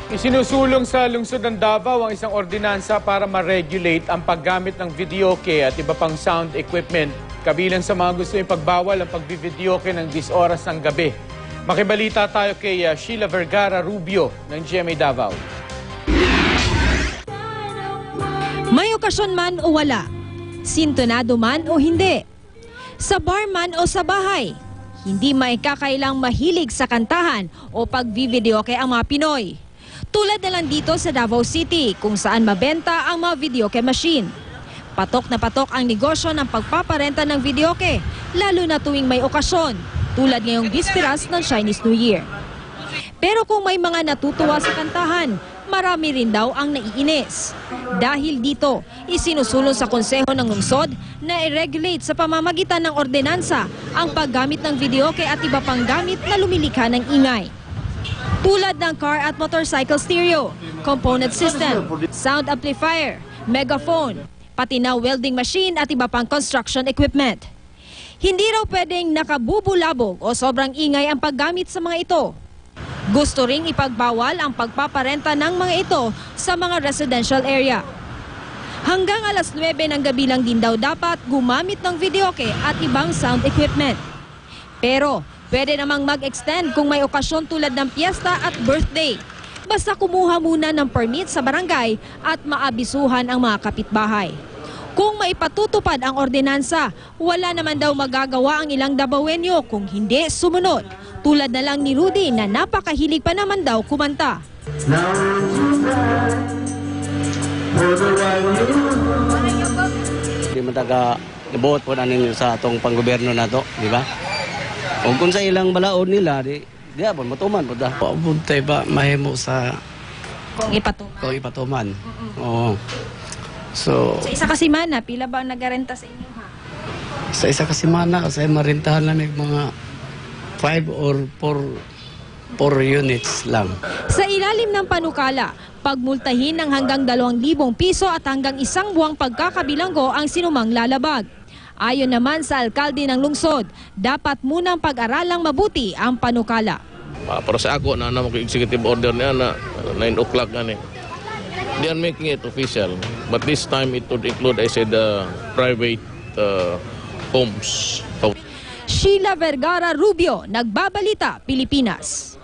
Isinusulong sa lungsod ng Davao ang isang ordinansa para ma-regulate ang paggamit ng videoke at iba pang sound equipment. Kabilang sa mga gusto ipagbawal ang pagbivideoke ng 10 oras ng gabi. Makibalita tayo kay Sheila Vergara Rubio ng GMA Davao. May okasyon man o wala, sintonado man o hindi, sa bar man o sa bahay, hindi maikakailang mahilig sa kantahan o pagbivideoke ang mga Pinoy. Tulad na lang dito sa Davao City kung saan mabenta ang mga videoke machine. Patok na patok ang negosyo ng pagpaparenta ng videoke, lalo na tuwing may okasyon, tulad ngayong bisperas ng Chinese New Year. Pero kung may mga natutuwa sa kantahan, marami rin daw ang naiinis. Dahil dito, isinusulong sa konseho ng lungsod na i-regulate sa pamamagitan ng ordinansa ang paggamit ng videoke at iba pang gamit na lumilikha ng ingay. Tulad ng car at motorcycle stereo, component system, sound amplifier, megaphone, pati na welding machine at iba pang construction equipment. Hindi raw pwedeng nakabubulabog o sobrang ingay ang paggamit sa mga ito. Gusto ring ipagbawal ang pagpaparenta ng mga ito sa mga residential area. Hanggang alas 9 ng gabi lang din daw dapat gumamit ng videoke at ibang sound equipment. Pero pwede namang mag-extend kung may okasyon tulad ng piyesta at birthday. Basta kumuha muna ng permit sa barangay at maabisuhan ang mga kapitbahay. Kung maipatutupad ang ordinansa, wala naman daw magagawa ang ilang Davaoenyo kung hindi sumunod. Tulad na lang ni Rudy na napakahilig pa naman daw kumanta. Di man taga-ibuot po na ninyo sa atong panggoberno na to, di ba? Kung sa ilang balaod nila, di apon matuman po da. Buntay ba mahimo sa Kung ipatuman. kung ipatuman. Oo. So, Sa isa kasi mana, pila ba ang nagarenta sa inyo ha? sa isa kasi mana, kasi marintahan lang ng mga 5 or 4 units lang. Sa ilalim ng panukala, pagmultahin ng hanggang 2,000 piso at hanggang 1 buwang pagkakabilanggo ang sinumang lalabag. Ayon naman sa alkalde ng lungsod, dapat munang pag-aralang mabuti ang panukala. Para sa ako, na executive order niya na 9 o'clock ani. They are making it official. But this time it would include, I said, private homes. Sheila Vergara Rubio, Nagbabalita, Pilipinas.